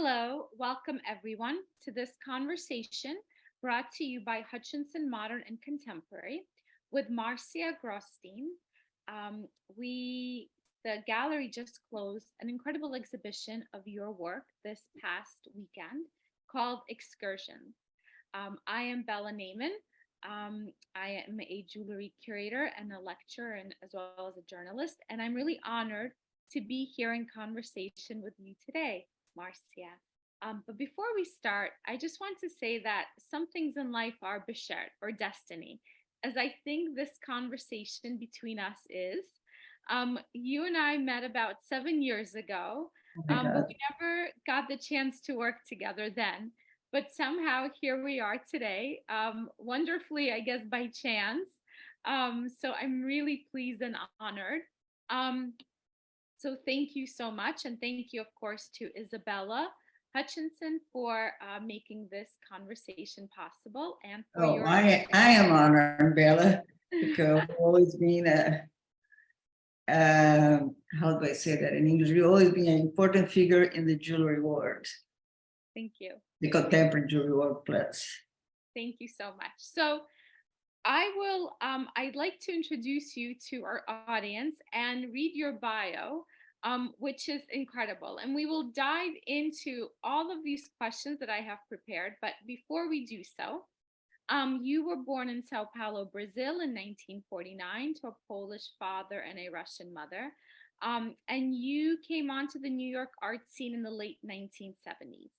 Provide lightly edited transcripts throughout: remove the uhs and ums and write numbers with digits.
Hello, welcome everyone to this conversation brought to you by Hutchinson Modern and Contemporary with Marcia Grostein. Um, we, the gallery just closed an incredible exhibition of your work this past weekend called Excursions. I am Bella Neyman. I am a jewelry curator and a lecturer, and as well as a journalist. And I'm really honored to be here in conversation with you today, Marcia. But before we start, I just want to say that some things in life are beshert or destiny, as I think this conversation between us is. You and I met about 7 years ago, Oh my but God. we never got the chance to work together then. But somehow here we are today, wonderfully, I guess, by chance. So I'm really pleased and honored. Um, so thank you so much. And thank you, of course, to Isabella Hutchinson for making this conversation possible and for Oh, your. I am honored, Bella, because you've always been how do I say that in English? You've always been an important figure in the jewelry world, Thank you. the contemporary jewelry world plus. Thank you so much. So I'd like to introduce you to our audience and read your bio, which is incredible. And we will dive into all of these questions that I have prepared. But before we do so, you were born in Sao Paulo, Brazil in 1949 to a Polish father and a Russian mother. And you came onto the New York art scene in the late 1970s.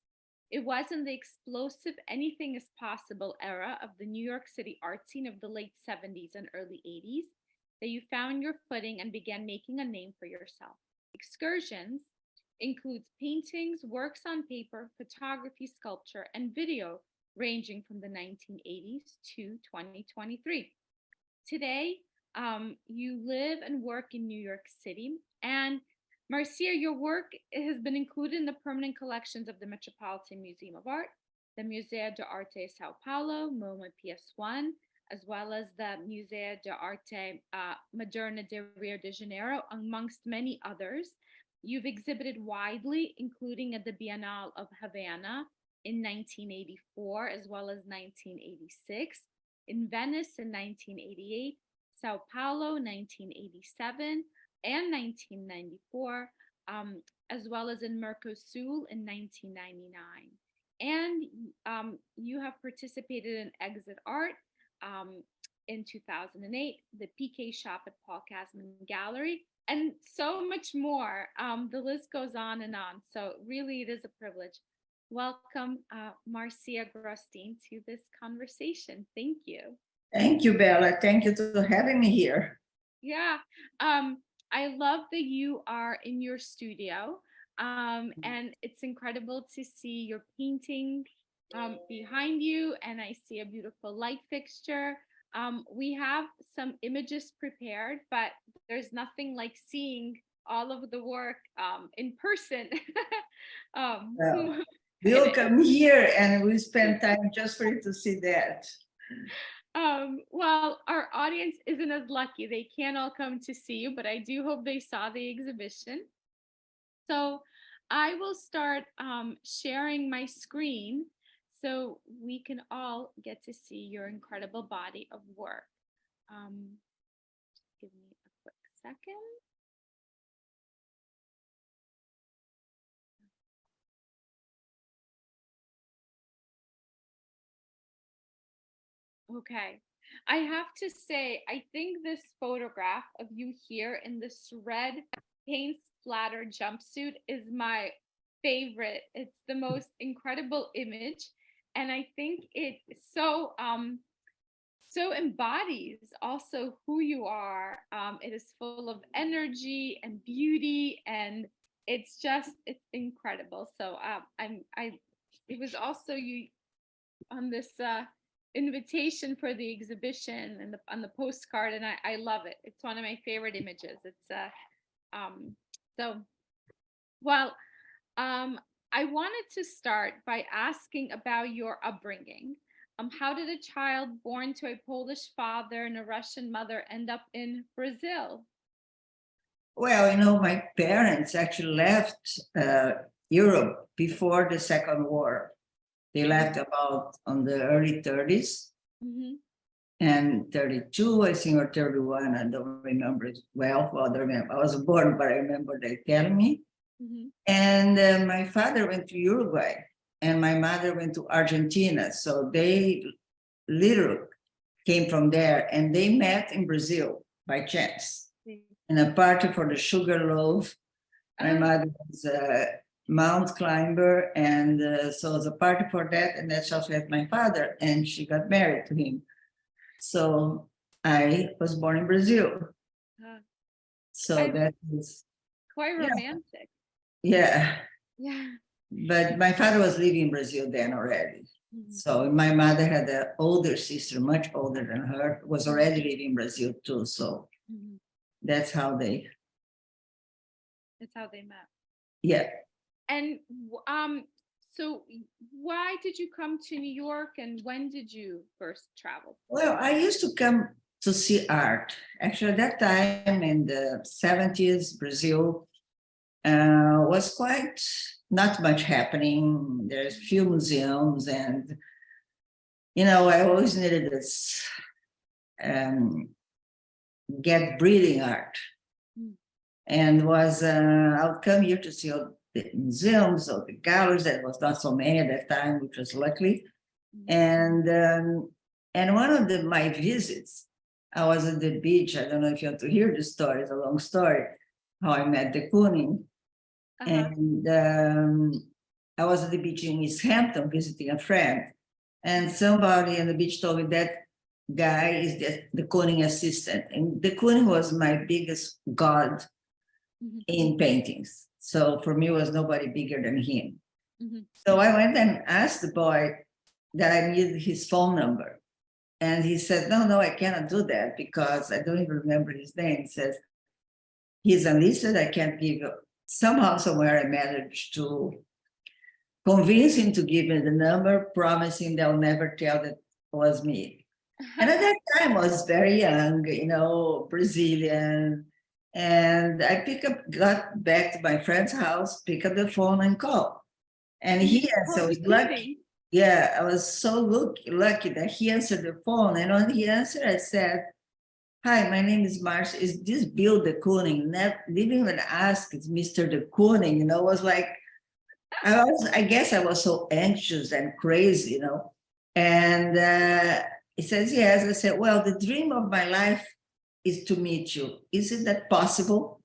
It was in the explosive anything is possible era of the New York City art scene of the late 70s and early 80s that you found your footing and began making a name for yourself. Excursions includes paintings, works on paper, photography, sculpture, and video ranging from the 1980s to 2023. Today, you live and work in New York City. And Marcia, your work has been included in the permanent collections of the Metropolitan Museum of Art, the Museo de Arte Sao Paulo, MoMA PS1, as well as the Museo de Arte Moderna de Rio de Janeiro, amongst many others. You've exhibited widely, including at the Biennale of Havana in 1984, as well as 1986, in Venice in 1988, Sao Paulo 1987 and 1994, as well as in Mercosul in 1999. And you have participated in Exit Art in 2008, the PK Shop at Paul Kasman Gallery, and so much more. The list goes on and on. So really, it is a privilege. Welcome, Marcia Grostein, to this conversation. Thank you. Thank you, Bella. Thank you for having me here. Yeah, I love that you are in your studio, and it's incredible to see your painting behind you, and I see a beautiful light fixture. We have some images prepared, but there's nothing like seeing all of the work in person. Well, we'll come here and we'll spend time just for you to see that. Well, our audience isn't as lucky. They can't all come to see you, but I do hope they saw the exhibition. So I will start sharing my screen so we can all get to see your incredible body of work. Just give me a quick second. Okay. I have to say, I think this photograph of you here in this red paint splatter jumpsuit is my favorite. It's the most incredible image. And I think it so embodies also who you are. It is full of energy and beauty, and it's incredible. So it was also you on this invitation for the exhibition and on the postcard, and I love it. It's one of my favorite images. It's so well. I wanted to start by asking about your upbringing. How did a child born to a Polish father and a Russian mother end up in Brazil? Well, my parents actually left Europe before the Second War. They left about on the early 30s. And 32, I think, or 31, I don't remember it well. I don't remember. I was born, but I remember they telling me. And my father went to Uruguay, and my mother went to Argentina. So they literally came from there, and they met in Brazil by chance in a party for the sugar loaf. My mother was a mount climber, and so it was a party for that, and that's how she met my father, and she got married to him. So I was born in Brazil. So that is quite romantic. Yeah. Yeah. But my father was living in Brazil then already. So my mother had an older sister, much older than her, was already living in Brazil too. So that's how they met. Yeah. And so why did you come to New York, and when did you first travel? Well, I used to come to see art. Actually, at that time in the 70s, Brazil was quite not much happening. There's few museums, and I always needed this get breathing art, and was I would come here to see all the museums or the galleries. That was not so many at that time, which was lucky. And one of my visits, I was at the beach. I don't know if you want to hear the story. It's a long story. How I met de Kooning. And I was at the beach in East Hampton visiting a friend, and somebody on the beach told me that guy is the Kooning assistant, and de Kooning was my biggest god in paintings. So for me, it was nobody bigger than him. So I went and asked the boy that I needed his phone number, and he said, "No, I cannot do that because I don't even remember his name." He says, "He's enlisted. I can't give you." Somehow, somewhere, I managed to convince him to give me the number, promising they'll never tell that it was me. And at that time, I was very young, Brazilian. And I got back to my friend's house, pick up the phone and call. And he answered. I was lucky. Yeah, I was so lucky that he answered the phone. And when he answered, I said, "Hi, my name is Marcia. Is this Bill de Kooning?" Didn't even ask, it's Mr. de Kooning, It was like, I guess I was so anxious and crazy, And he says, "Yes." I said, "Well, the dream of my life is to meet you. Isn't that possible?"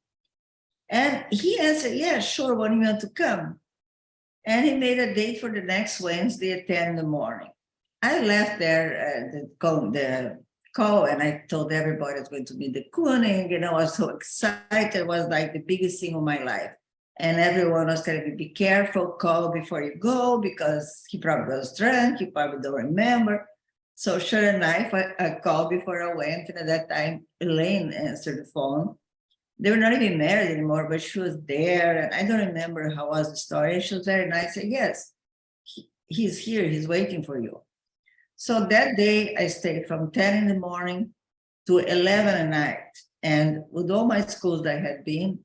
And he answered, "Yeah, sure. When you want to come?" And he made a date for the next Wednesday at 10 in the morning. I left there, the call, and I told everybody I was going to meet de Kooning, I was so excited. It was like the biggest thing of my life. And everyone was telling me, "Be careful, call before you go, because he probably was drunk, you probably don't remember." So sure enough, I called before I went, and at that time, Elaine answered the phone. They were not even married anymore, but she was there, and I don't remember how was the story. She was very nice. I said, "Yes, he's here, he's waiting for you." So that day, I stayed from 10 in the morning to 11 at night. And with all my schools that I had been,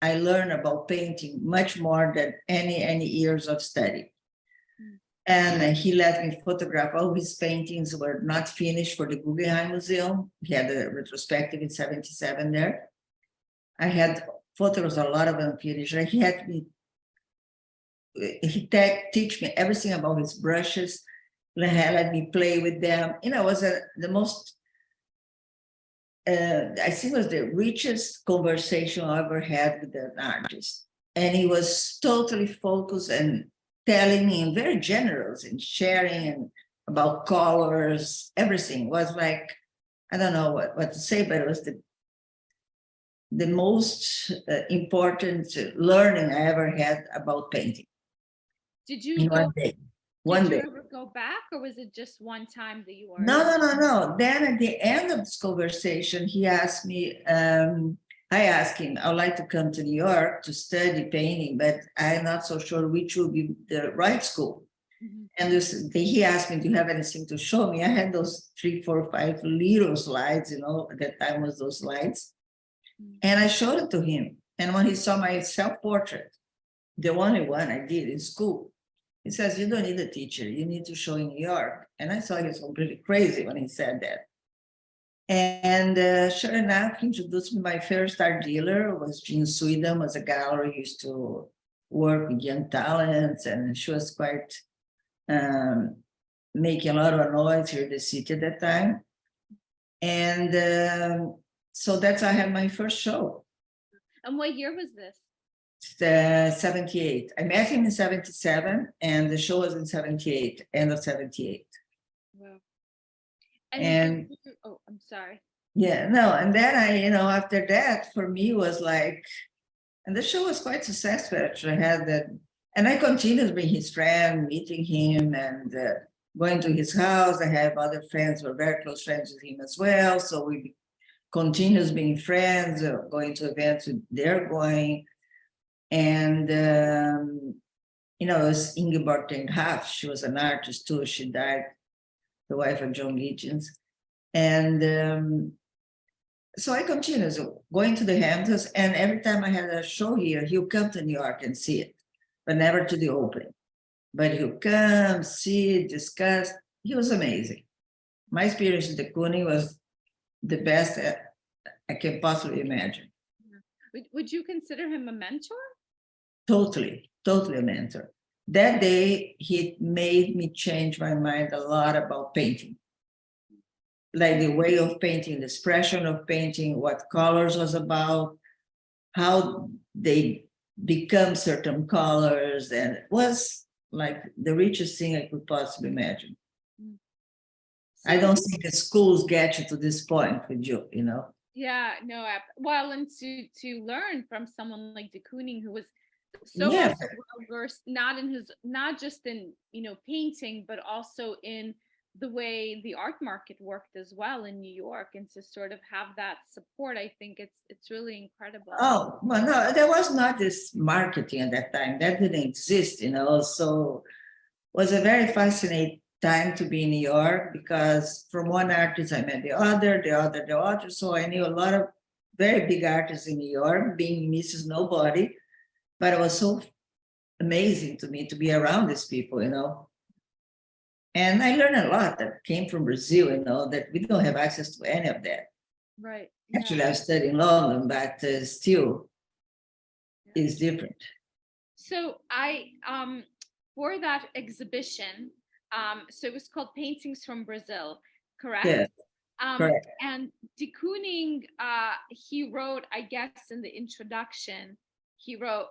I learned about painting much more than any years of study. And he let me photograph all his paintings were not finished for the Guggenheim Museum. He had a retrospective in 77 there. I had photos, a lot of them finished. He teach me everything about his brushes. Let me play with them. It was the most, I think it was the richest conversation I ever had with an artist. And he was totally focused and telling me, and very generous in sharing and about colors, everything. It was like, I don't know what to say, but it was the most important learning I ever had about painting. Did you in one day? Did you ever go back, or was it just one time that you were? No. Then at the end of this conversation, he asked me, I asked him, "I would like to come to New York to study painting, but I'm not so sure which will be the right school." And he asked me, "Do you have anything to show me?" I had those 3, 4, 5 little slides, at that time was those slides. And I showed it to him. And when he saw my self-portrait, the only one I did in school. He says, you don't need a teacher, you need to show in New York. And I thought he was completely crazy when he said that. And sure enough, he introduced me. My first art dealer was Jean Sweden, was a gallery, used to work with young talents, and she was quite making a lot of noise here in the city at that time. And so that's how I had my first show. And what year was this? 78. I met him in 77, and the show was in 78, end of 78. Wow. And oh, I'm sorry. Yeah, no, and then after that, for me was like, and the show was quite successful. Actually, I had that, and I continued being his friend, meeting him, and going to his house. I have other friends who were very close friends with him as well. So we continues being friends, going to events they're going. And it was Ingeborg ten Half. She was an artist too. She died, the wife of John Legends. And so I continued going to the Hamptons, and every time I had a show here, he'll come to New York and see it, but never to the opening. But he'll come, see, discuss. He was amazing. My experience with de Kooning was the best I can possibly imagine. Would you consider him a mentor? Totally a mentor. That day, he made me change my mind a lot about painting. Like the way of painting, the expression of painting, what colors was about, how they become certain colors, and it was like the richest thing I could possibly imagine. I don't think the schools get you to this point with you, Yeah, no, well, and to learn from someone like de Kooning, who was so Yeah. also well versed, not just in painting, but also in the way the art market worked as well in New York, and to sort of have that support, I think it's really incredible. Oh, well, no, there was not this marketing at that time. That didn't exist, so it was a very fascinating time to be in New York, because from one artist I met the other. So I knew a lot of very big artists in New York, being Mrs. Nobody, but it was so amazing to me to be around these people, And I learned a lot that came from Brazil, that we don't have access to any of that. Right. Actually, I studied in London, but still, it's different. So I for that exhibition, so it was called Paintings from Brazil, correct? Yeah, correct. And de Kooning, he wrote, I guess, in the introduction, he wrote,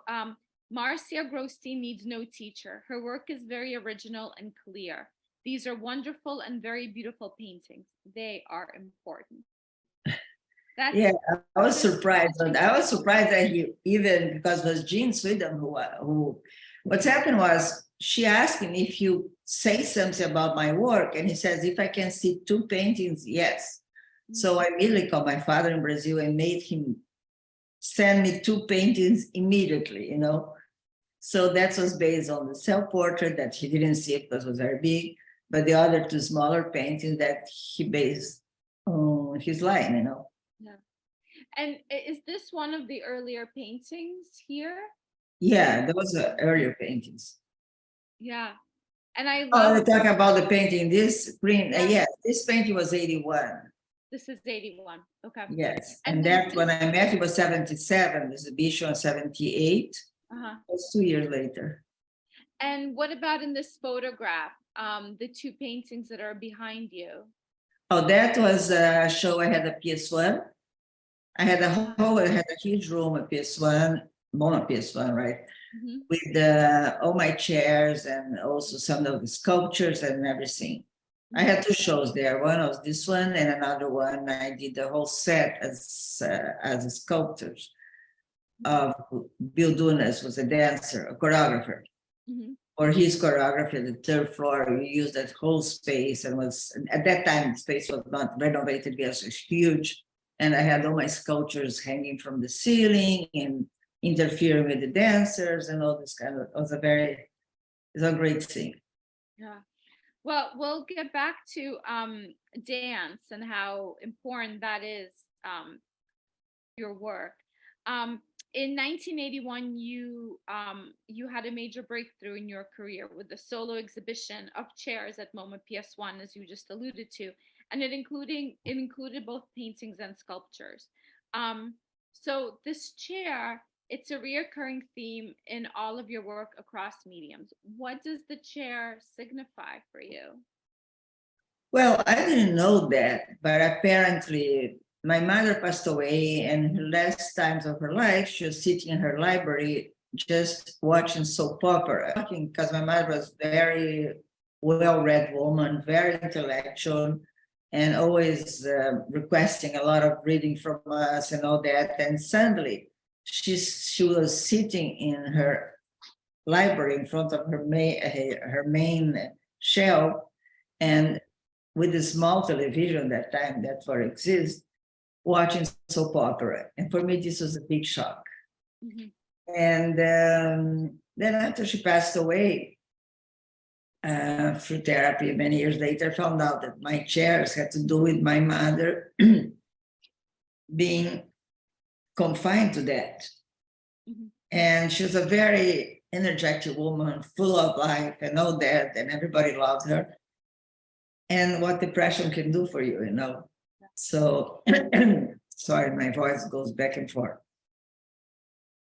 Marcia Grostein needs no teacher. Her work is very original and clear. These are wonderful and very beautiful paintings. They are important. Yeah, I was surprised. I was surprised that he, even because it was Jean Sweden who what's happened was, she asked him if you say something about my work, and he says, if I can see 2 paintings, yes. Mm-hmm. So I immediately called my father in Brazil and made him send me 2 paintings immediately, So that was based on the self-portrait that he didn't see because it was very big, but the other 2 smaller paintings that he based on his line, Yeah. And is this one of the earlier paintings here? Yeah, those are earlier paintings. Yeah. And I love talk about the painting. This print, yes, this painting was 81. This is 81. Okay. Yes. And that when I met it was 77, the exhibition was 78. It was 2 years later. And what about in this photograph, the 2 paintings that are behind you? Oh, that was a show. I had a PS1. I had a huge room at PS1, Mona PS1, right? Mm-hmm. With all my chairs and also some of the sculptures and everything. Mm-hmm. I had 2 shows there. One was this one, and another one I did the whole set as a sculptors. Of Bill Dunas was a dancer, a choreographer. Mm-hmm. Or his choreography, the 3rd floor, we used that whole space, and was at that time the space was not renovated because it was huge. And I had all my sculptures hanging from the ceiling and interfering with the dancers and all this kind of, it was a great thing. Yeah. Well, we'll get back to dance and how important that is, your work. in 1981, you had a major breakthrough in your career with the solo exhibition of chairs at MoMA PS1, as you just alluded to, and it included both paintings and sculptures. Um, so this chair, it's a reoccurring theme in all of your work across mediums. What does the chair signify for you? Well, I didn't know that, but apparently my mother passed away, and her last times of her life, she was sitting in her library just watching soap opera. Because my mother was very well-read woman, very intellectual, and always requesting a lot of reading from us and all that. And suddenly, she was sitting in her library in front of her main shelf, and with a small television that time that for exists, watching soap opera. And for me, this was a big shock. Mhm. And then after she passed away, through therapy, many years later, found out that my chairs had to do with my mother being confined to that. Mhm. And she was a very energetic woman, full of life and all that, and everybody loved her. And what depression can do for you, you know. So, sorry, my voice goes back and forth.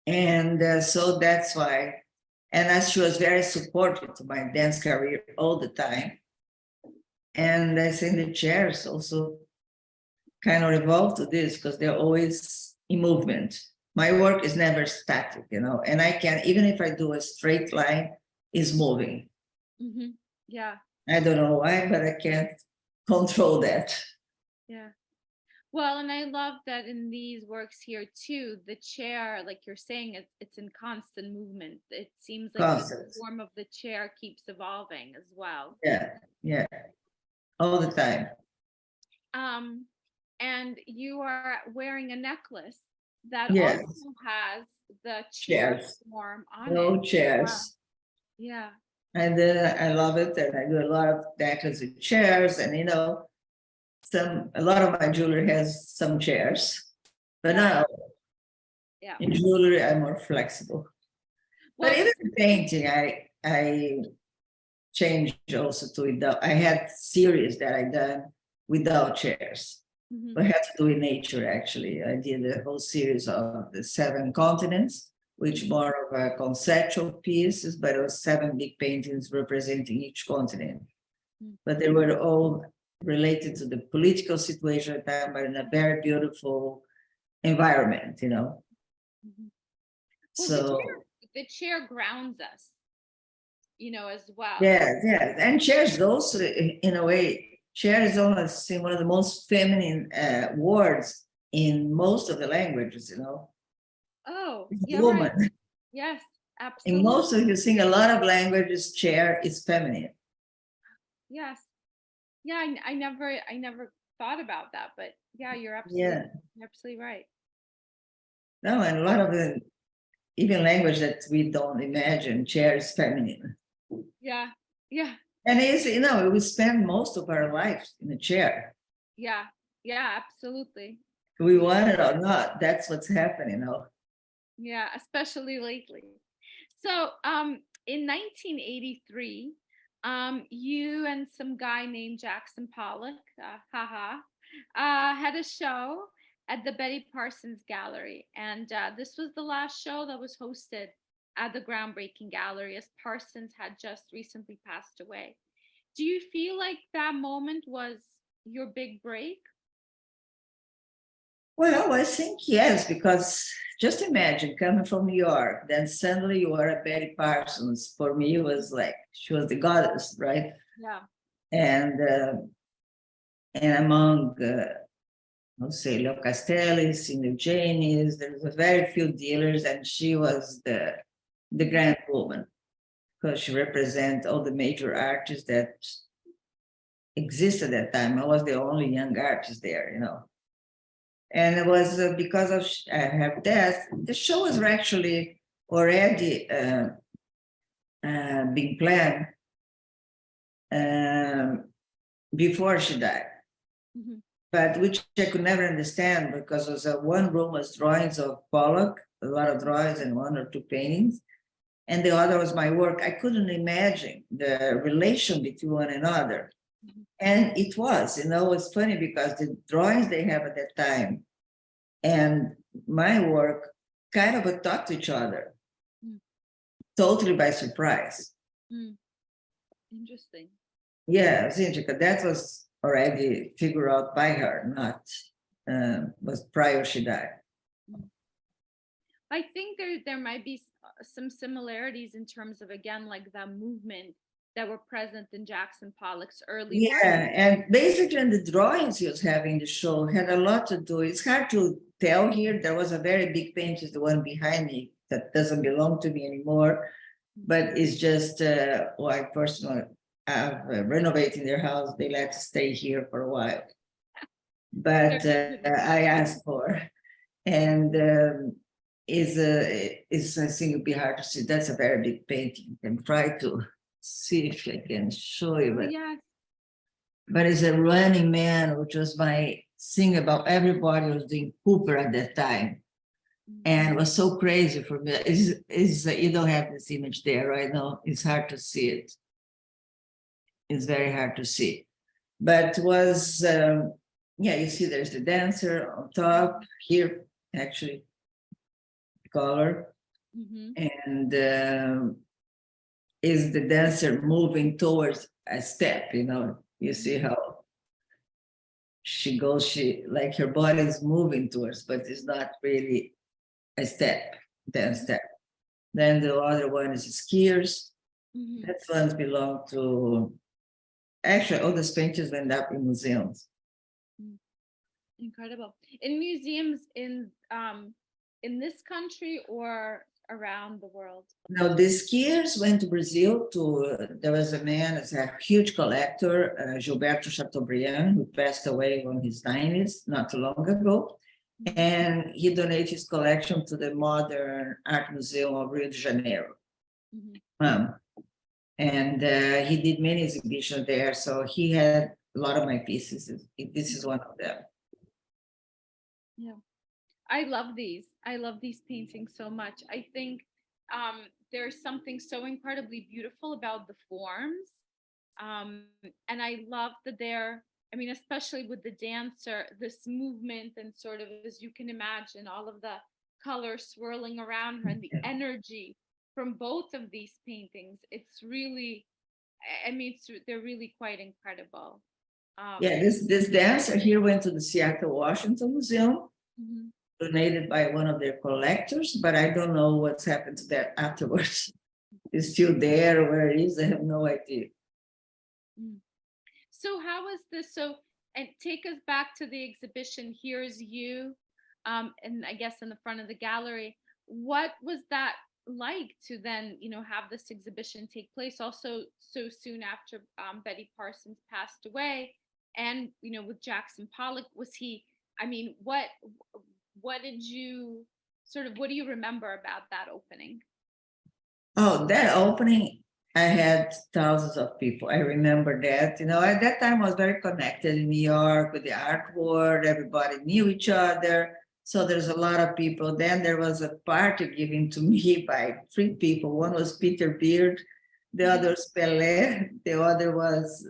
And so that's why, and as she was very supportive to my dance career all the time. And I think the chairs also kind of revolve to this because they're always in movement. My work is never static, you know, and I can, even if I do a straight line, is moving. Mhm. Yeah. I don't know why, but I can't control that. Yeah. Well, and I love that in these works here too, the chair, like you're saying, it's in constant movement. It seems like the Constant. form of the chair keeps evolving as well. Yeah, all the time. Um, and you are wearing a necklace that Yes, also has the chair chairs, form on it. no Wow. chairs. Yeah. And I love it, and I do a lot of necklaces with chairs, and you know, a lot of my jewelry has some chairs, but Yeah. now Yeah. in jewelry I'm more flexible. But Well, even in painting, I changed also to without. I had series that I done without chairs. mhm. I had to do in nature actually. I did a whole series of the 7 continents, which more of a conceptual pieces, but it was 7 big paintings representing each continent. Mm. But they were all related to the political situation at the time, but in a very beautiful environment, you know. Mhm. Well, So the chair grounds us, as well. yeah, and chairs also, in a way, chair is almost one of the most feminine words in most of the languages, you know. Oh, It's a yeah, right. woman. Yes, In absolutely. most of you sing a lot of languages, chair is feminine. Yes. Yeah, I never thought about that, but yeah, Yeah. you're absolutely right. No, and a lot of the even language that we don't imagine, chair is feminine. Yeah. Yeah. And it's, you know, we spend most of our lives in a chair. Yeah. Yeah, absolutely. We want it or not, that's what's happening, you know. Yeah, especially lately. So, in 1983, you and some guy named Jackson Pollock, haha, had a show at the Betty Parsons Gallery, and this was the last show that was hosted at the groundbreaking gallery, as Parsons had just recently passed away. Do you feel like that moment was your big break? Well, I think yes, because just imagine coming from New York, then suddenly you are a Betty Parsons. For me, it was like she was the goddess, right? Yeah. And among I'll say Leo Castelli, Cindy Janis, there was a very few dealers, and she was the grand woman because she represents all the major artists that existed at that time. I was the only young artist there, you know. And it was because of her death, the show was actually already being planned um, before she died, Mhm. but which I could never understand because it was one room was drawings of Pollock, a lot of drawings and one or two paintings. And the other was my work. I couldn't imagine the relation between one another. And it was, it's funny because the drawings they have at that time and my work kind of talked to each other, totally by surprise. Interesting. Yeah, Zinjika, that was already figured out by her, not was prior she died. I think there might be some similarities in terms of, again, like the movement that were present in Jackson Pollock's early work. Yeah, and basically the drawings he was having the show had a lot to do. It's hard to tell here. There was a very big painting, the one behind me, that doesn't belong to me anymore, but it's just I personally renovating their house. They let us stay here for a while, but I asked for, and is I think it'd be hard to see. That's a very big painting. And try to see if I can show you. But, but it's a Running Man, which was my thing about everybody was doing Cooper at that time. And it was so crazy for me. You don't have this image there right now. It's hard to see it. It's very hard to see. But was, you see there's the dancer on top here, actually, color. And is the dancer moving towards a step, you see how she goes, like her body is moving towards, but it's not really a step, dance step. Then the other one is skiers. That ones belong to, actually, all the paintings end up in museums. Incredible. In museums in this country or around the world? No, the skiers went to Brazil there was a man, it's a huge collector, Gilberto Chateaubriand, who passed away in his 90s, not too long ago. And he donated his collection to the Modern Art Museum of Rio de Janeiro. And he did many exhibitions there. So he had a lot of my pieces. This is one of them. Yeah. I love these. I love these paintings so much. I think there's something so incredibly beautiful about the forms. And I love that especially with the dancer, this movement and sort of, as you can imagine, all of the colors swirling around her and the energy from both of these paintings. It's really, they're really quite incredible. This dancer here went to the Seattle, Washington Museum. Donated by one of their collectors, but I don't know what's happened to that afterwards. It's still there, where it is, I have no idea. So how was this? And take us back to the exhibition. Here's you, and I guess in the front of the gallery. What was that like to then, have this exhibition take place also so soon after Betty Parsons passed away? And, with Jackson Pollock, was he, what did you what do you remember about that opening? Oh, that opening, I had thousands of people. I remember that, at that time I was very connected in New York with the art world. Everybody knew each other. So there's a lot of people. Then there was a party given to me by 3 people. One was Peter Beard, the other was Pelé, the other was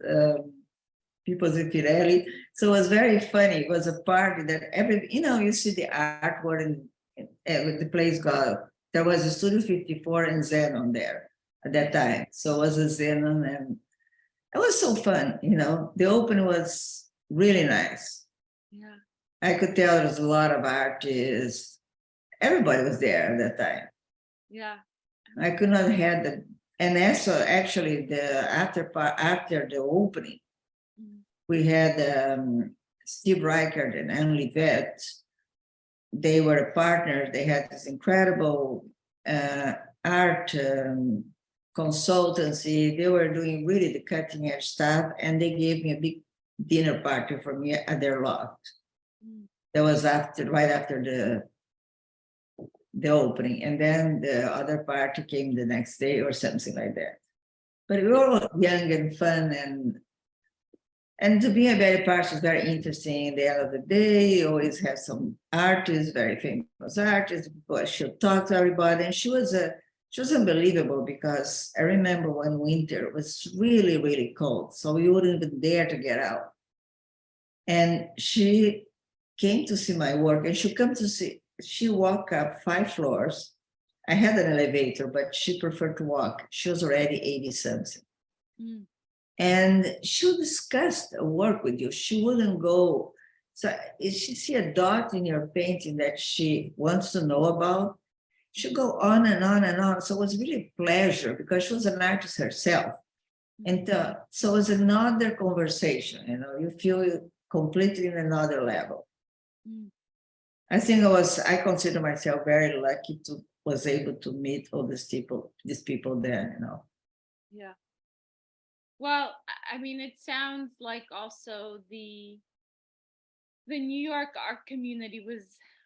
Pipo Zeffirelli. So it was very funny. It was a party that you see the artwork and the place got, there was a Studio 54 and Xenon there at that time. So it was a Xenon and it was so fun, The opening was really nice. Yeah. I could tell there was a lot of artists. Everybody was there at that time. Yeah. I could not have and also actually the after the opening, we had Steve Reichert and Anne Livette. They were partners. They had this incredible art consultancy. They were doing really the cutting edge stuff, and they gave me a big dinner party for me at their loft. That was right after the opening, and then the other party came the next day or something like that. But we were all young and fun, and And to be a very part is very interesting. At the end of the day, you always have some artists, very famous artists, but she'll talk to everybody. And she was unbelievable because I remember one winter it was really, really cold. So we wouldn't even dare to get out. And she came to see my work and she walked up 5 floors. I had an elevator, but she preferred to walk. She was already 80 something. Mm. And she'll discuss the work with you. She wouldn't go. So if she see a dot in your painting that she wants to know about, she'll go on and on and on. So it was really a pleasure because she was an artist herself. And so it's another conversation, you feel completely in another level. Mm. I think I consider myself very lucky to was able to meet all these people there, Yeah. Well, I mean, it sounds like also the New York art community was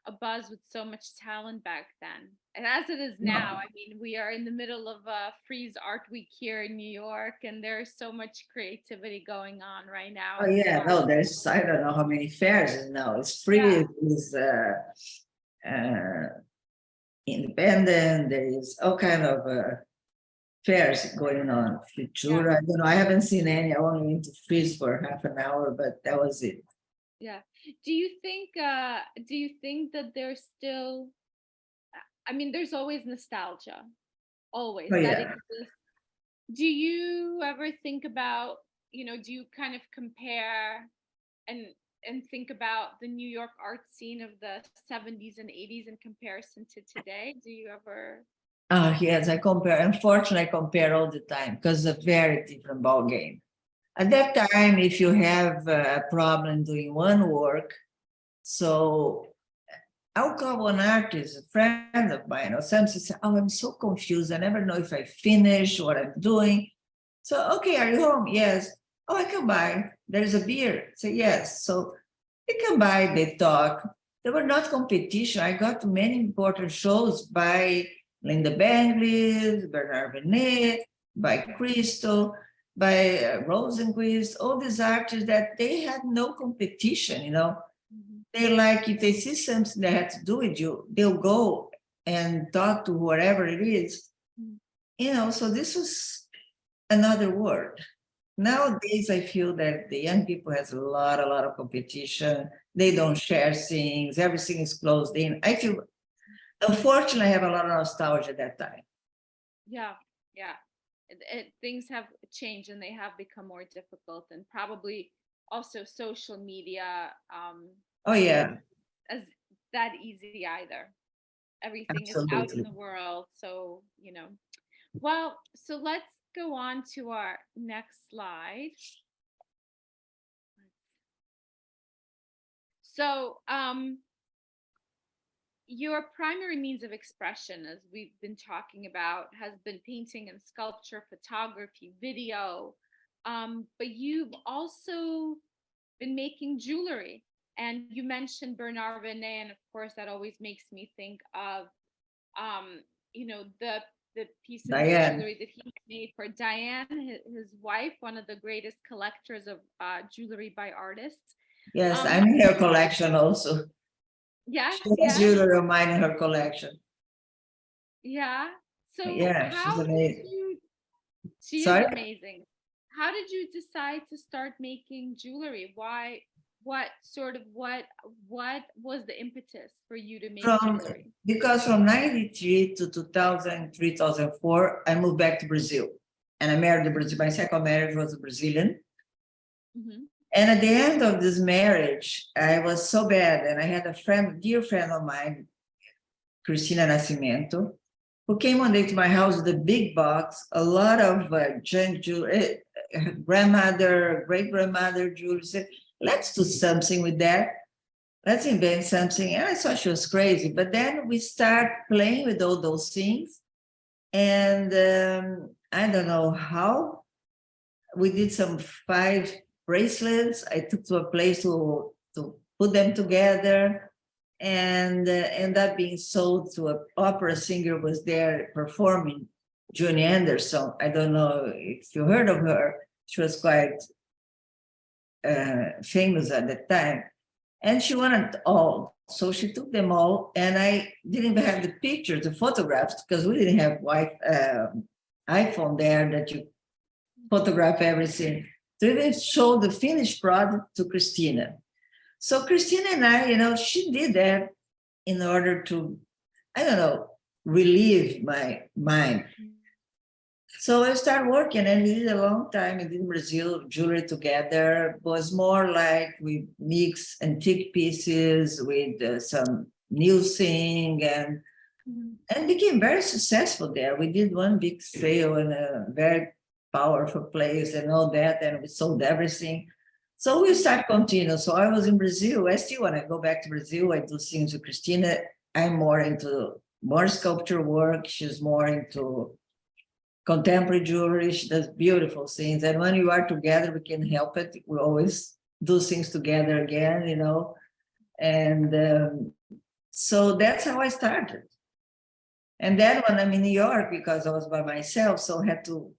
abuzz with so much talent back then. And as it is now, I mean, we are in the middle of a Freeze Art Week here in New York, and there's so much creativity going on right now. Oh yeah, no, there's I don't know how many fairs now. It's free, it's independent. There is all kind of fairs going on. Futura, I haven't seen any. I only went to Freeze for half an hour, but that was it. Yeah. Do you think that there's still, I mean, there's always nostalgia, always. Oh, that yeah. exists. Do you ever think about, do you kind of compare and think about the New York art scene of the 70s and 80s in comparison to today? Do you ever? Yes, I compare. Unfortunately, I compare all the time because it's a very different ball game. At that time, if you have a problem doing one work, so I'll call one artist, a friend of mine, or something, say, oh, I'm so confused. I never know if I finish what I'm doing. So, okay, are you home? Yes. Oh, I come by. There's a beer. Say, yes. So they come by, they talk. They were not competition. I got to many important shows by Linda Banglis, Bernard Benet, by Crystal, by Rosenquist, all these artists that they had no competition, They like, if they see something that has to do with you, they'll go and talk to whoever it is. So this was another world. Nowadays, I feel that the young people has a lot of competition. They don't share things. Everything is closed in. I feel, unfortunately, I have a lot of nostalgia at that time. Yeah. Things have changed and they have become more difficult, and probably also social media. Oh yeah, as that easy either. Everything absolutely. is out in the world, so Well, so let's go on to our next slide. So, your primary means of expression, as we've been talking about, has been painting and sculpture, photography, video. But you've also been making jewelry. And you mentioned Bernard Benet, and of course, that always makes me think of, the pieces of jewelry that he made for Diane, his wife, one of the greatest collectors of jewelry by artists. Yes, I'm in her collection also. Yes, she has jewelry of mine in her collection. Yeah. So yeah, she's amazing. She is amazing. How did you decide to start making jewelry? Why? What was the impetus for you to make jewelry? Because from 93 to 2003, 2004, I moved back to Brazil. And I married a Brazilian. My second marriage was a Brazilian. Mm-hmm. And at the end of this marriage, I was so bad. And I had a dear friend of mine, Cristina Nascimento, who came one day to my house with a big box, a lot of junk jewelry, grandmother, great-grandmother jewelry. Said, let's do something with that. Let's invent something. And I thought she was crazy. But then we start playing with all those things. And I don't know how. We did some 5 bracelets. I took to a place to put them together and end up being sold to an opera singer who was there performing, Joni Anderson. I don't know if you heard of her. She was quite famous at the time. And she wanted all. So she took them all, and I didn't even have the pictures, the photographs, because we didn't have iPhone there that you photograph everything. To even show the finished product to Christina. So Christina and I, she did that in order to, I don't know, relieve my mind. So I started working, and we did a long time. We did Brazil jewelry together. It was more like we mix antique pieces with some new thing, and became very successful there. We did one big sale in a very powerful place and all that, and we sold everything. So we start continue. So I was in Brazil. I still, when I go back to Brazil, I do things with Christina. I'm more into more sculpture work. She's more into contemporary jewelry. She does beautiful things. And when you are together, we can help it. We always do things together again, And so that's how I started. And then when I'm in New York, because I was by myself, so I had to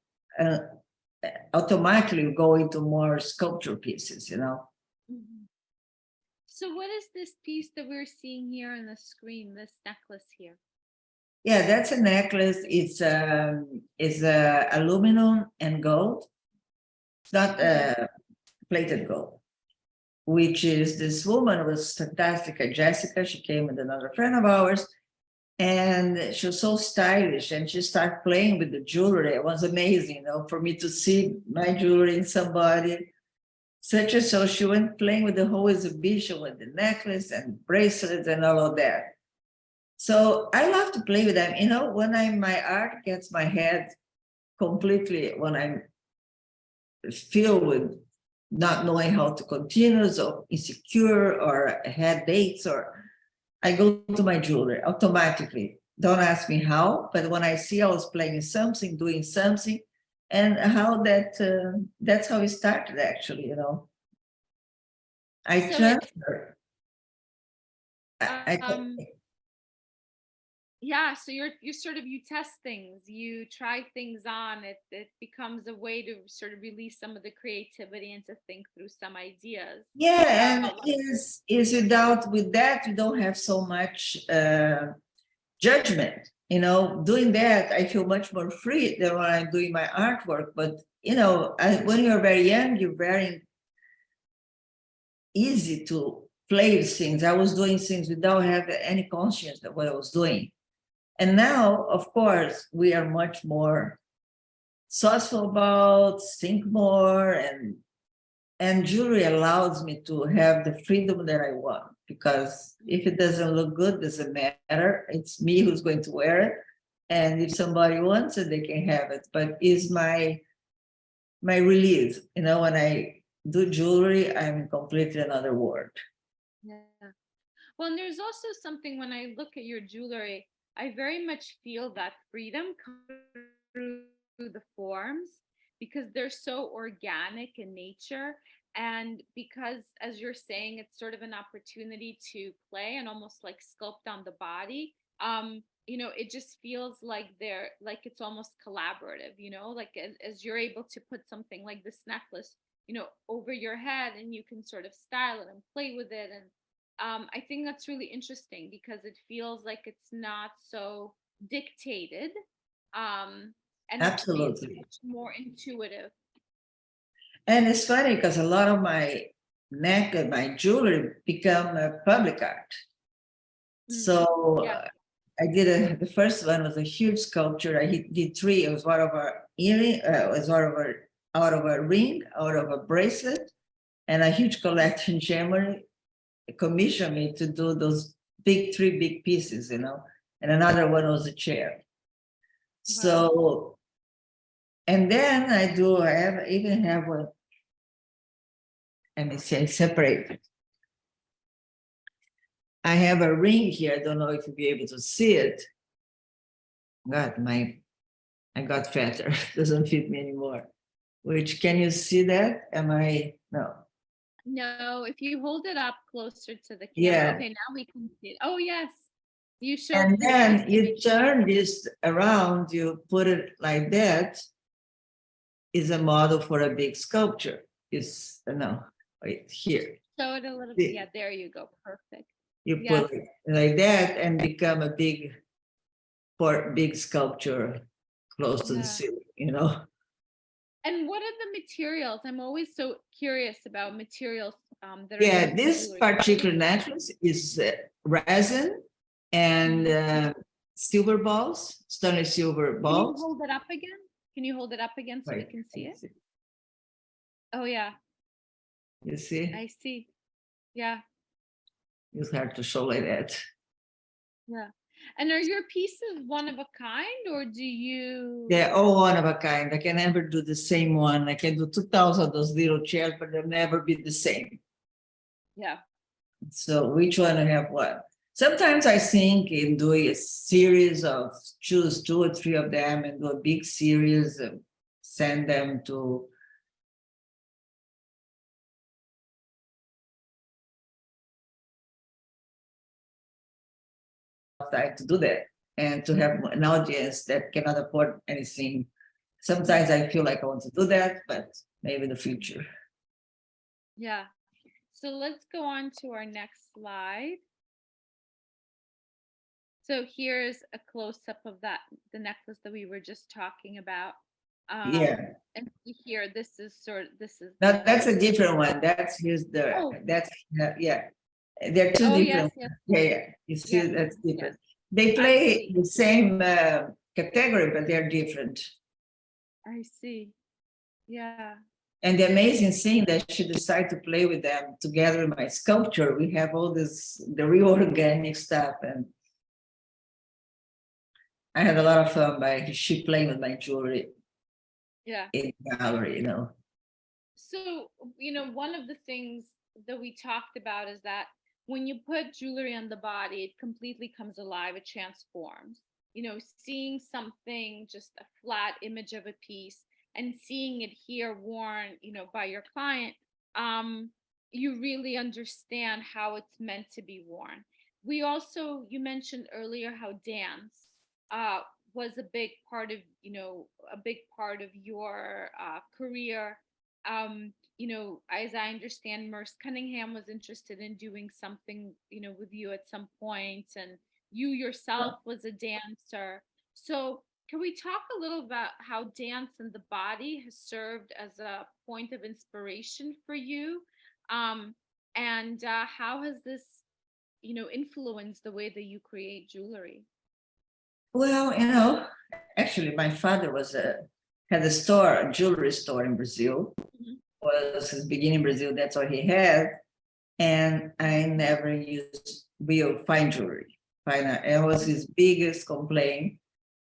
automatically go into more sculpture pieces, So what is this piece that we're seeing here on the screen, this necklace here? Yeah, that's a necklace. It's aluminum and gold. It's not plated gold, which is this woman was fantastic, Jessica. She came with another friend of ours, and she was so stylish, and she started playing with the jewelry. It was amazing, for me to see my jewelry in somebody. Such as so she went playing with the whole exhibition with the necklace and bracelets and all of that. So I love to play with them. When my art gets my head completely, when I'm filled with not knowing how to continue, or insecure, or headaches, or I go to my jewelry automatically. Don't ask me how, but when I see I was playing something, doing something, and how that's how it started, actually, I So transfer. Yeah, so you test things, you try things on, it becomes a way to sort of release some of the creativity and to think through some ideas. Yeah, and is with that you don't have so much judgment. Doing that, I feel much more free than when I'm doing my artwork. But when you're very young, you're very easy to play with things. I was doing things without having any conscience of what I was doing. And now, of course, we are much more thoughtful about, think more, and jewelry allows me to have the freedom that I want, because if it doesn't look good, doesn't matter. It's me who's going to wear it. And if somebody wants it, they can have it. But it's my release. When I do jewelry, I'm in completely another world. Yeah. Well, and there's also something when I look at your jewelry, I very much feel that freedom come through the forms, because they're so organic in nature, and because, as you're saying, it's sort of an opportunity to play and almost like sculpt on the body. It just feels like it's almost collaborative, like as you're able to put something like this necklace, over your head, and you can sort of style it and play with it. And I think that's really interesting, because it feels like it's not so dictated, and Absolutely. it's much more intuitive. And it's funny because a lot of my my jewelry become a public art. So Yeah. I did the first one was a huge sculpture. I did three. It was one of a earring, out of a ring, out of a bracelet, and a huge collection January commissioned me to do those three big pieces, and another one was a chair. Wow. So, and then I even have one. Let me see, I separated. I have a ring here. I don't know if you'll be able to see it. God, I got fatter. It doesn't fit me anymore. Which, can you see that? No. No, if you hold it up closer to the camera. Yeah. Okay, now we can see it. Oh, yes. You showed. And then you turn this around, you put it like that, is a model for a big sculpture. No. right here. Show it a little bit. See? Yeah, there you go. Perfect. You Yes. put it like that and become a big sculpture close to the Yeah. ceiling, you know. And what are the materials? I'm always so curious about materials that are Yeah, used in this jewelry. particular necklace is resin and silver balls, stainless silver Can you balls. hold it up again? Can you hold it up again so we Right. can see it? Oh, yeah. You see, I see. Yeah. it's hard to show like that. Yeah. And are your pieces one of a kind, or do you? They're all one of a kind. I can never do the same one. I can do 2,000 of those little chairs, but they'll never be the same. Yeah. So which one I have what? Sometimes I think in doing a series of choose 2 or 3 of them and do a big series and send them to outside to do that and to have an audience that cannot afford anything. Sometimes I feel like I want to do that, but maybe in the future. Yeah. So let's go on to our next slide. So here's a close-up of the necklace that we were just talking about. Yeah. And here, this is That's a different one. That's that's yeah. They're two different. yes. Yeah. You see, Yes, that's different. yes. They play the same category, but they're different. I see. Yeah. And the amazing thing that she decided to play with them together in my sculpture, we have all the real organic stuff. And I had a lot of fun by she playing with my jewelry. Yeah. In the gallery, you know. So, one of the things that we talked about is that when you put jewelry on the body, it completely comes alive, it transforms. Seeing something, just a flat image of a piece, and seeing it here worn, by your client, you really understand how it's meant to be worn. You mentioned earlier how dance was a big part of, your career. As I understand, Merce Cunningham was interested in doing something, with you at some point, and you yourself was a dancer. So can we talk a little about how dance and the body has served as a point of inspiration for you? And how has this, influenced the way that you create jewelry? Well, actually, my father had a jewelry store in Brazil. Mhm. Was his beginning in Brazil. That's what he had, and I never used real fine jewelry. It was his biggest complaint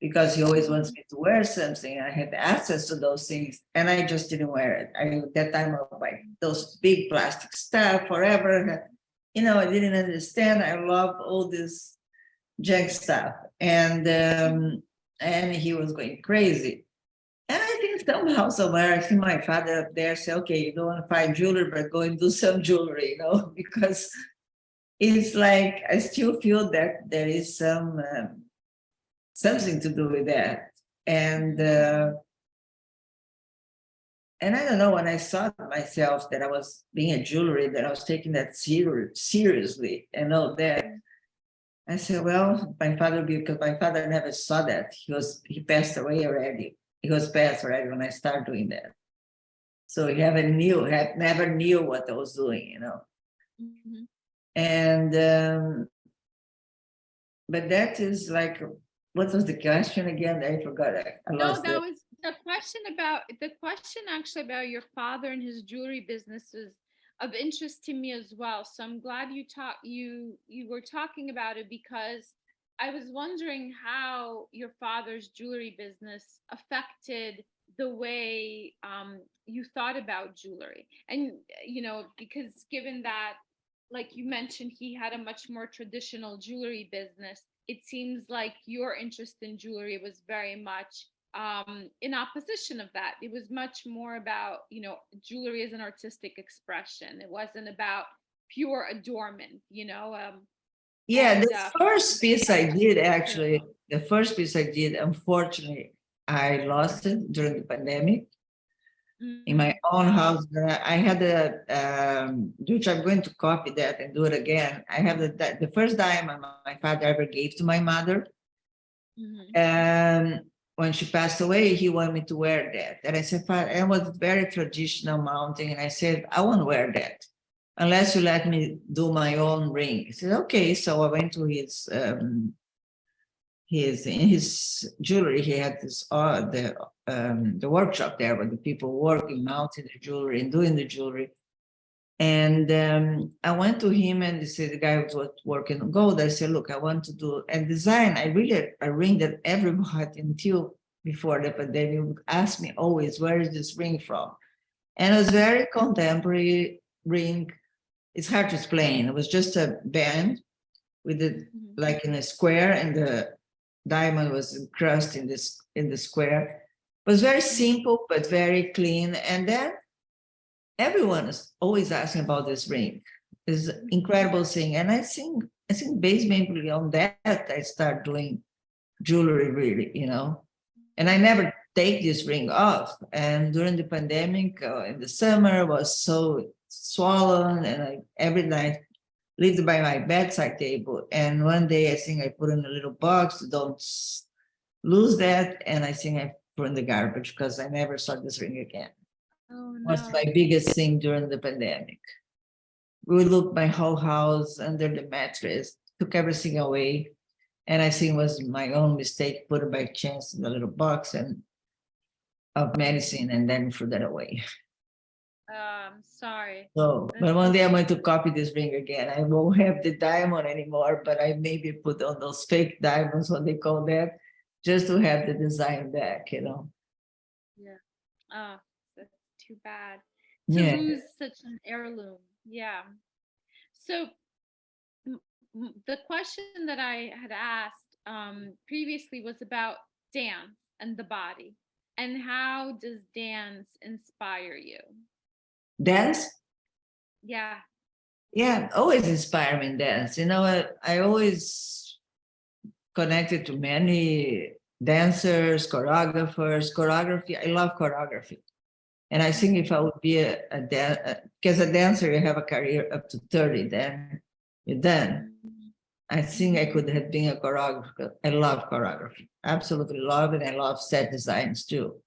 because he always wants me to wear something. I had access to those things, and I just didn't wear it. At that time, I was like those big plastic stuff forever. I didn't understand. I love all this junk stuff, and he was going crazy. And I think somehow, somewhere, I see my father up there say, "Okay, you don't want to find jewelry, but go and do some jewelry," because it's like I still feel that there is something to do with that, and I don't know, when I saw myself that I was being a jewelry, that I was taking that seriously, and all that. I said, well, because my father never saw that. He passed away already. He was passed already when I started doing that. So he never knew what I was doing, Mhm. And but that is like, what was the question again? I forgot. I No, lost that it. was the question actually about your father and his jewelry business is of interest to me as well. So I'm glad you were talking about it, because I was wondering how your father's jewelry business affected the way you thought about jewelry. And because given that, like you mentioned, he had a much more traditional jewelry business, it seems like your interest in jewelry was very much in opposition of that. It was much more about, jewelry as an artistic expression. It wasn't about pure adornment, Yeah, and the first piece I did, actually, material. unfortunately, I lost it during the pandemic. in my own Wow. house. I had which I'm going to copy that and do it again. I have the first diamond my father ever gave to my mother. Mhm. And when she passed away, he wanted me to wear that. And I said, "Father," it was very traditional mounting. And I said, "I won't wear that unless you let me do my own ring." He said, "Okay." So I went to in his jewelry. He had this the workshop there where the people working, mounting the jewelry and doing the jewelry. And I went to him and he said, the guy was working on gold. I said, "Look, I want to do and design. I really a ring that everybody until before the pandemic would ask me always, where is this ring from?" And it was very contemporary ring. It's hard to explain. It was just a band with it like in a square, and the diamond was encrusted in the square. It was very simple but very clean. And then everyone is always asking about this ring. It's an incredible thing. And I think basically on that I start doing jewelry really, And I never take this ring off. And during the pandemic in the summer was so swollen, and I every night lived by my bedside table. And one day I think I put in a little box, don't lose that. And I think I put in the garbage because I never saw this ring again. Oh Was no. my biggest thing during the pandemic. We looked my whole house under the mattress, took everything away. And I think it was my own mistake, put it by chance in a little box and of medicine and then threw that away. I'm sorry. So, but one day I'm going to copy this ring again. I won't have the diamond anymore, but I maybe put on those fake diamonds, what they call that, just to have the design back, Yeah. Oh, that's too bad to Yeah. lose such an heirloom. Yeah. So the question that I had asked previously was about dance and the body, and how does dance inspire you? Dance? Yeah. Yeah, always inspire me in dance. I always connected to many dancers, choreographers, choreography. I love choreography. And I think if I would be because a dancer, you have a career up to 30, then you're done. I think I could have been a choreographer. I love choreography, absolutely love it. I love set designs too.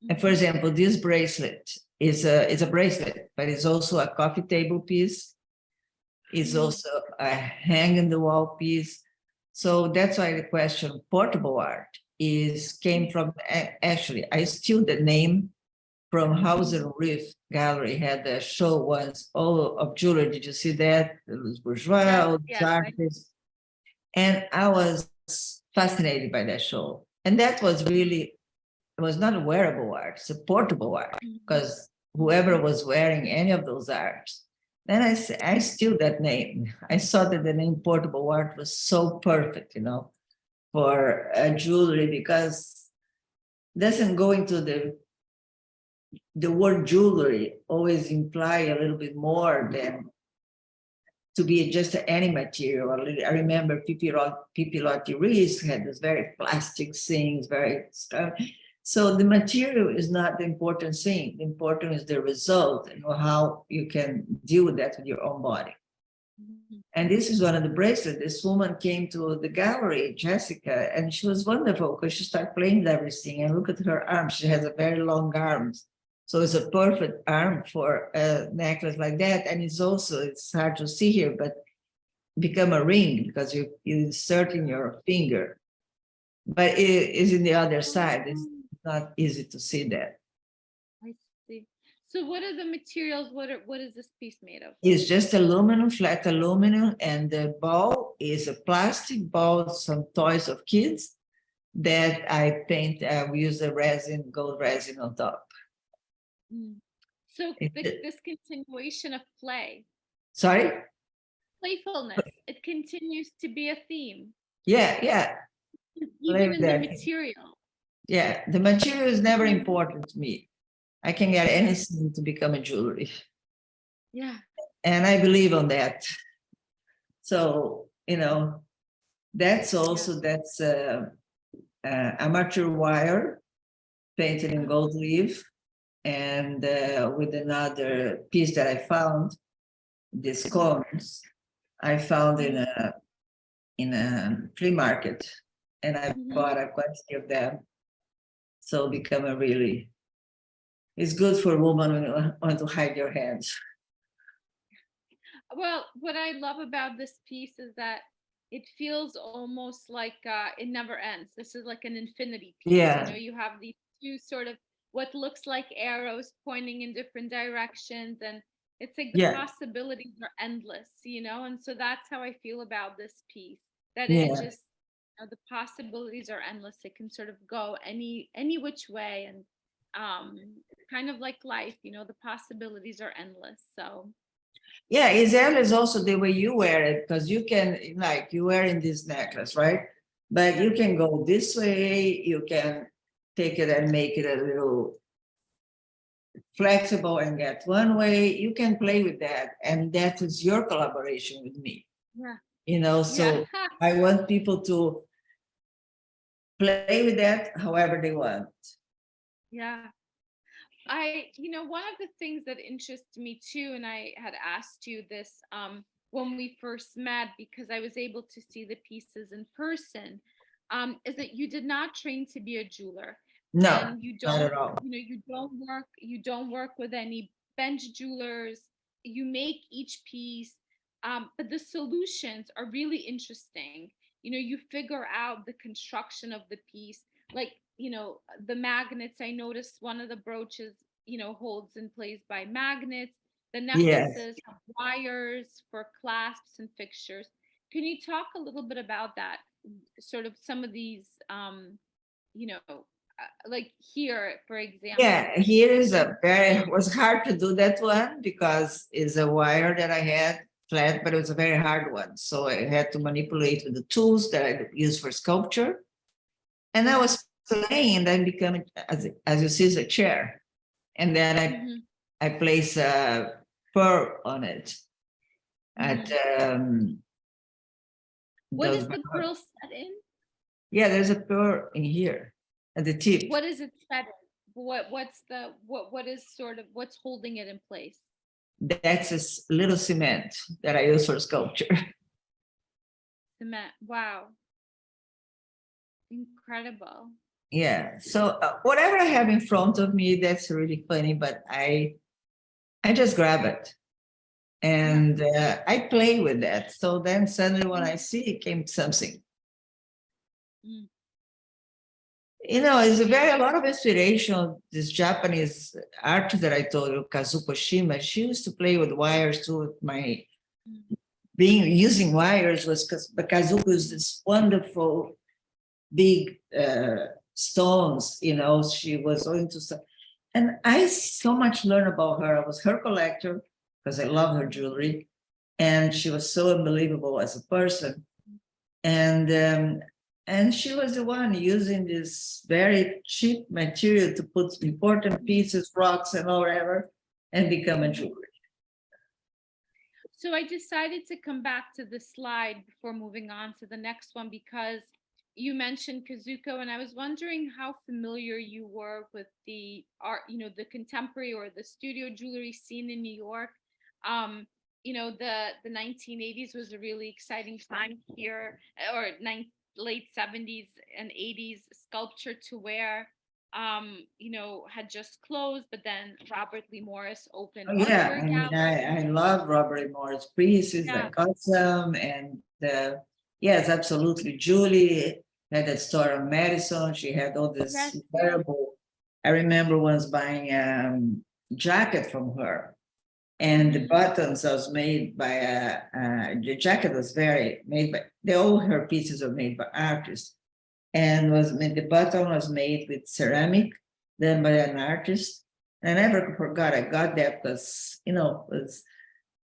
And for example, this bracelet is a bracelet, but it's also a coffee table piece. It's also a hang in the wall piece. So that's why the question portable art came from actually I steal the name from Hauser Reef Gallery, had a show once, all of jewelry. Did you see that? It was bourgeois, all these artists. And I was fascinated by that show. And that was really, it was not a wearable art, it's a portable art, because whoever was wearing any of those arts, then I steal that name. I saw that the name portable art was so perfect, for jewelry, because it doesn't go into the word jewelry always imply a little bit more than to be just any material. I remember Pipi Lotti had this very plastic things, very stuff. So the material is not the important thing. The important is the result and how you can deal with that with your own body. And this is one of the bracelets. This woman came to the gallery, Jessica, and she was wonderful because she started playing with everything. And look at her arms. She has a very long arms. So it's a perfect arm for a necklace like that. And it's hard to see here, but become a ring because you insert in your finger. But it is in the other side. It's not easy to see that. I see. So what are the materials? What is this piece made of? It's just aluminum, flat aluminum, and the ball is a plastic ball, some toys of kids that I paint. We use a resin, gold resin on top. So this continuation of play. Sorry? Playfulness. It continues to be a theme. Yeah. Even in the material. Yeah, the material is never important to me. I can get anything to become a jewelry. Yeah. And I believe on that. So, that's also, that's amateur wire painted in gold leaf. and with another piece that I found, these cones, I found in a flea market, and I bought a quantity of them. So become a really, it's good for a woman when you want to hide your hands. Well, what I love about this piece is that it feels almost like it never ends. This is like an infinity piece. Yeah. You know, you have these two sort of what looks like arrows pointing in different directions, and it's like the Yeah. possibilities are endless, you know, and so that's how I feel about this piece. That it Yeah. just, you know, the possibilities are endless. It can sort of go any which way, and kind of like life, you know, the possibilities are endless. So Yeah, Israel is also the way you wear it, because you can, like, you wearing this necklace, right? But you can go this way, you can take it and make it a little flexible and get one way. You can play with that. And that is your collaboration with me, yeah. you know. Yeah. So I want people to play with that however they want. Yeah. You know, one of the things that interests me too, and I had asked you this when we first met because I was able to see the pieces in person, is that you did not train to be a jeweler, No, and you not don't, at all. you know, you don't work with any bench jewelers. You make each piece, but the solutions are really interesting. You know, you figure out the construction of the piece, like, you know, the magnets. I noticed one of the brooches, you know, holds in place by magnets. The Yes. necklaces have wires for clasps and fixtures. Can you talk a little bit about that, sort of some of these, you know, like here for example? Yeah, here is a very, it was hard to do that one because it's a wire that I had flat, but it was a very hard one. So I had to manipulate with the tools that I use for sculpture. And I was playing and then becoming, as you see, is a chair. And then I place a pearl on it. At What those, is the pearl set in? yeah, there's a pearl in here at the tip. What is it set in? What is sort of what's holding it in place? That's a little cement that I use for sculpture. Cement. Wow. Incredible. Yeah. So whatever I have in front of me, that's really funny, but I just grab it and I play with that. So then suddenly when I see it came something. Mm. You know, it's a lot of inspiration. This Japanese artist that I told you, Kazuko Shima, she used to play with wires too. With my being using wires was because Kazuko is this wonderful big stones. You know, she was going to stuff, and I so much learned about her. I was her collector because I love her jewelry, and she was so unbelievable as a person. And she was the one using this very cheap material to put important pieces, rocks, and whatever, and become a jewelry. So I decided to come back to the slide before moving on to the next one because you mentioned Kazuko, and I was wondering how familiar you were with the art, you know, the contemporary or the studio jewelry scene in New York. You know, the 1980s was a really exciting time here, or late 70s and 80s. Sculpture to wear, you know, had just closed, but then Robert Lee Morris opened Oh, Art yeah, Tour I mean, Gallery. I love Robert Morris pieces. I Yeah. got some, and yes, absolutely. Julie had that store on Madison. She had all this Yes, yes. incredible. I remember once buying jacket from her, and the buttons was made by the jacket was very made by all her pieces are made by artists, and was made, the button was made with ceramic, done by an artist. I never forgot. I got that because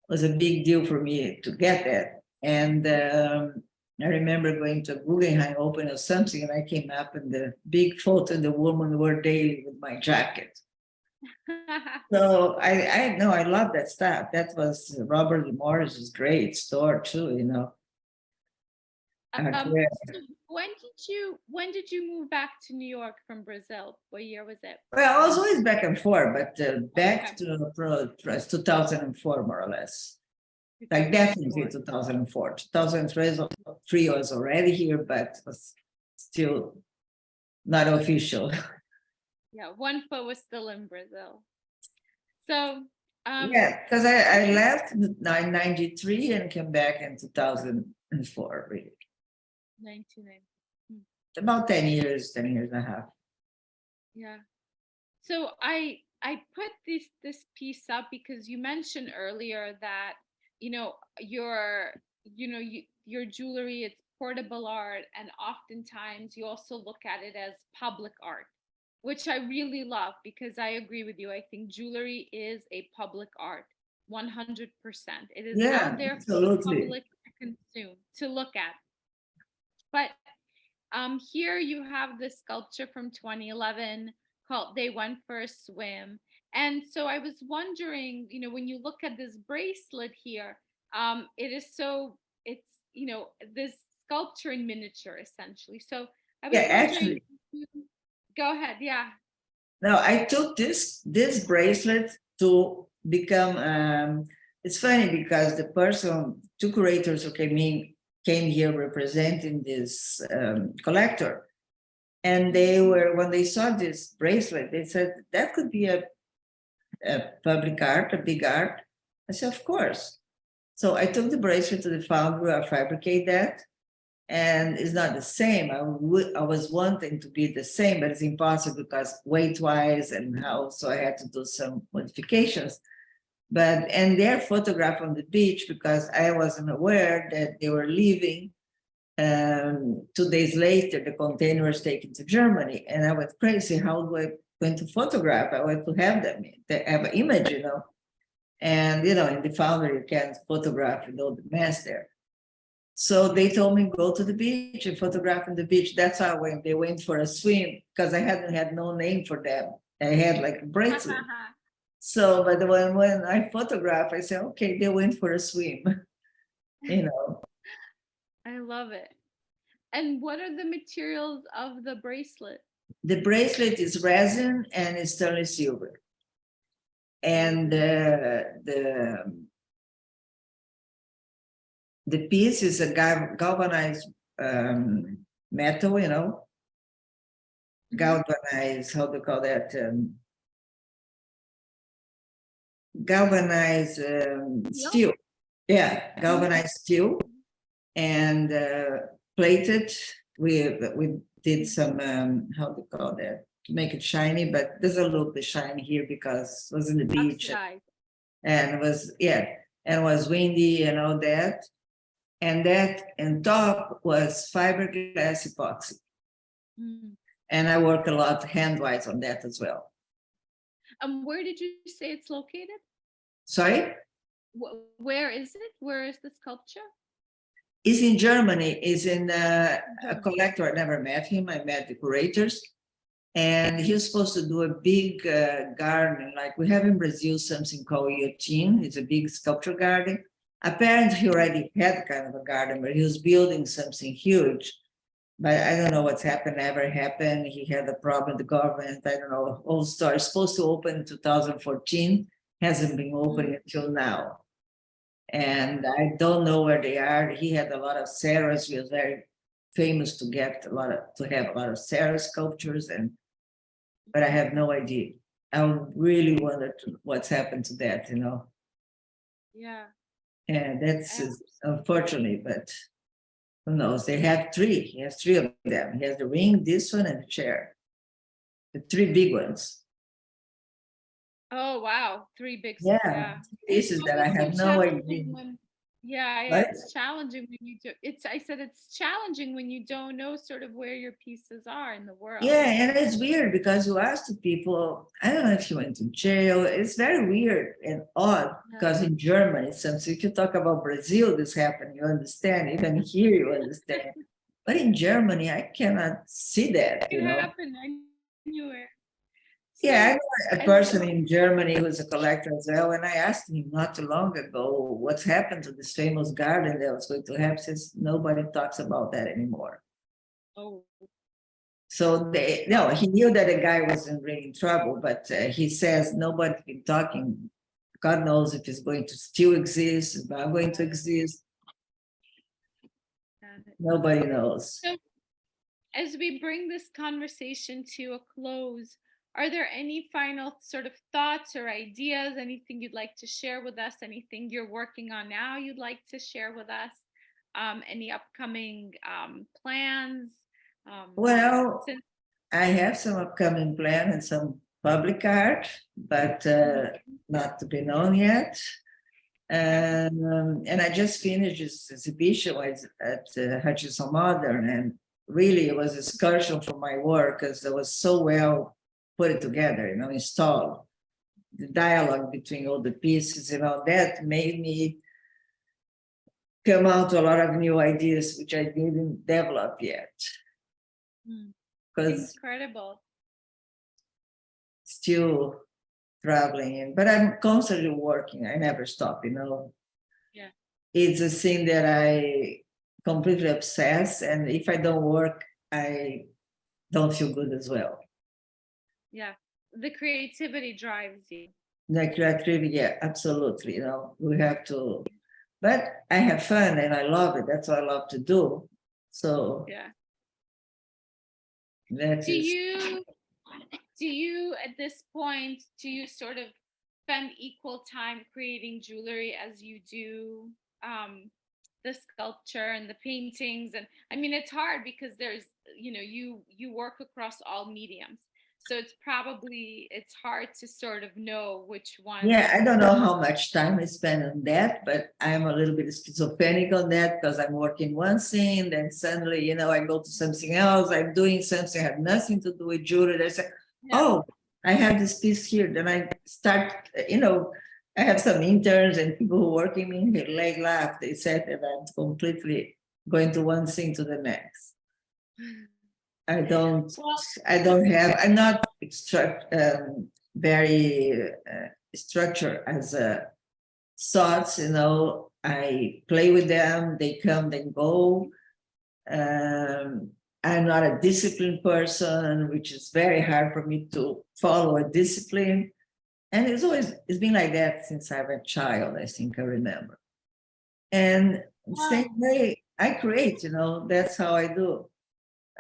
was a big deal for me to get that. And I remember going to Guggenheim open or something, and I came up in the big photo, and the woman wore daily with my jacket. So I know I love that stuff. That was Robert Morris's great store too. Um, so when did you move back to New York from Brazil? What year was it? Well, I was always back and forth, but back Okay, to 2004, more or less. Like 2004. definitely 2004. 2003 was already here, but was still not official. Yeah, one foot was still in Brazil. So, Yeah, because I left in 93 and came back in 2004, really. 1990. About 10 years, 10 years and a half. Yeah. So I put this piece up because you mentioned earlier that your jewelry, it's portable art, and oftentimes you also look at it as public art, which I really love because I agree with you. I think jewelry is a public art, 100%. It is out Yeah, there for the absolutely. public to consume, to look at. But here you have this sculpture from 2011 called "They Went for a Swim," and so I was wondering, when you look at this bracelet here, it is so it's this sculpture in miniature essentially. So I was Yeah, wondering, actually, go ahead, yeah. no, I took this bracelet to become. It's funny because the person, two curators who came here representing this collector, and they were when they saw this bracelet, they said that could be a public art, a big art. I said, of course. So I took the bracelet to the foundry, I fabricate that, and it's not the same. I was wanting to be the same, but it's impossible because weight-wise and how, so I had to do some modifications. And they're photographed on the beach because I wasn't aware that they were leaving. 2 days later, the container was taken to Germany, and I went crazy. How do I going to photograph? I want to have them, they have an image, and in the foundry you can't photograph with all the mess there. So they told me go to the beach and photograph on the beach. That's how they went for a swim because I hadn't had no name for them. I had like a bracelet. So, but when I photograph, I said, okay, they went for a swim. I love it. And what are the materials of the bracelet? The bracelet is resin and it's stainless silver. And the piece is a galvanized metal, galvanized, how do you call that? Galvanized steel. Yeah, galvanized steel and plated. We did some, how do you call that? To make it shiny, but there's a little bit shiny here because it was in the beach. Oxidized. And it was, and it was windy and all that. And that on top was fiberglass epoxy. And I work a lot hand-wise on that as well. Where did you say it's located? Sorry? Where is it? Where is the sculpture? It's in Germany. It's in a collector. I never met him. I met the curators. And he was supposed to do a big garden, like we have in Brazil something called Yotin. It's a big sculpture garden. Apparently, he already had kind of a garden, but he was building something huge. But I don't know what's happened, never happened. He had a problem with the government. I don't know, whole story. It's supposed to open in 2014, hasn't been open until now. And I don't know where they are. He had a lot of Sarahs. He was very famous to have a lot of Sarah sculptures, but I have no idea. I really wonder what's happened to that, Yeah. And that's unfortunate, but who knows? They have three. He has three of them. He has the ring, this one, and the chair. The three big ones. Oh wow, three big pieces that I have no idea. It's challenging when you do I said it's challenging when you don't know sort of where your pieces are in the world. Yeah, and it's weird because you ask the people, I don't know if you went to jail. It's very weird and odd because in Germany, since if you talk about Brazil, this happened, you understand. Even here, you understand. But in Germany, I cannot see that. It can happen anywhere. Yeah, I So, know a as person in Germany who's a collector as well, and I asked him not too long ago, what's happened to this famous garden that was going to have, since nobody talks about that anymore. oh, So they, no, he knew that the guy was in really trouble, but he says nobody's been talking. God knows if it's going to still exist, it's not going to exist. got it. Nobody knows. So, as we bring this conversation to a close, are there any final sort of thoughts or ideas, anything you'd like to share with us, anything you're working on now you'd like to share with us, any upcoming plans? Well, Since I have some upcoming plan and some public art, but not to be known yet. And I just finished this exhibition at Hutchinson Modern, and really it was a excursion from my work because it was so well put together, installed. The dialogue between all the pieces, that made me come out to a lot of new ideas which I didn't develop yet. Because incredible. still traveling, but I'm constantly working. I never stop, Yeah. It's a thing that I completely obsess, and if I don't work, I don't feel good as well. Yeah. The creativity drives you. The creativity, yeah, absolutely. We have to, but I have fun and I love it. That's what I love to do. So Yeah. that Do is, you at this point, do you sort of spend equal time creating jewelry as you do the sculpture and the paintings? And I mean, it's hard because there's, you work across all mediums, so it's hard to sort of know which one. yeah, I don't know how much time I spend on that, but I'm a little bit schizophrenic on that because I'm working one thing, then suddenly, I go to something else. I'm doing something, I have nothing to do with jewelry. I say, oh, I have this piece here. Then I start, I have some interns and people who work in me, they laugh. They said that I'm completely going to one thing to the next. I don't have, I'm not very structured as thoughts, I play with them, they come, they go. I'm not a disciplined person, which is very hard for me to follow a discipline. And it's been like that since I was a child, I think I remember. And same way I create, that's how I do.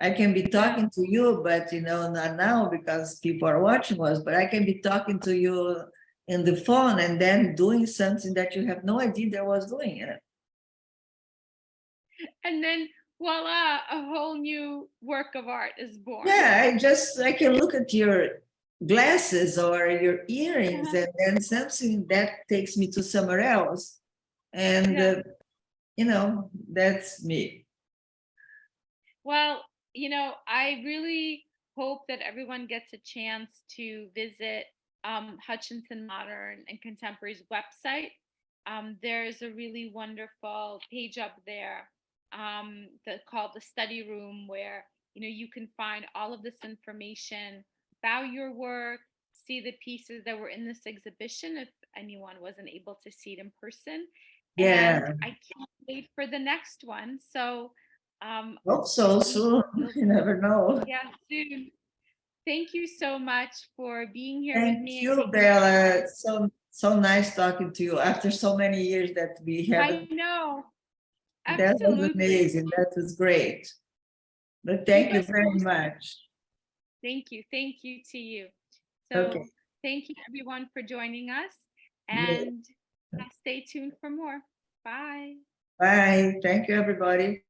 I can be talking to you, but not now because people are watching us, but I can be talking to you in the phone and then doing something that you have no idea that I was doing. And then voila, a whole new work of art is born. Yeah, I can look at your glasses or your earrings and then something that takes me to somewhere else. And, that's me. Well, I really hope that everyone gets a chance to visit Hutchinson Modern and Contemporary's website. There's a really wonderful page up there called the study room, where you can find all of this information about your work, see the pieces that were in this exhibition if anyone wasn't able to see it in person. Yeah. And I can't wait for the next one. So Hope so soon. You never know. yeah, soon. Thank you so much for being here with Thank me and you, taking the Bella. time. So nice talking to you after so many years that we I haven't. know. That was Absolutely. amazing. That was great. But Keep thank you us very posted. much. Thank you. Thank you to you. Okay. So thank you everyone for joining us, Great. and stay tuned for more. Bye. Bye. Thank you, everybody.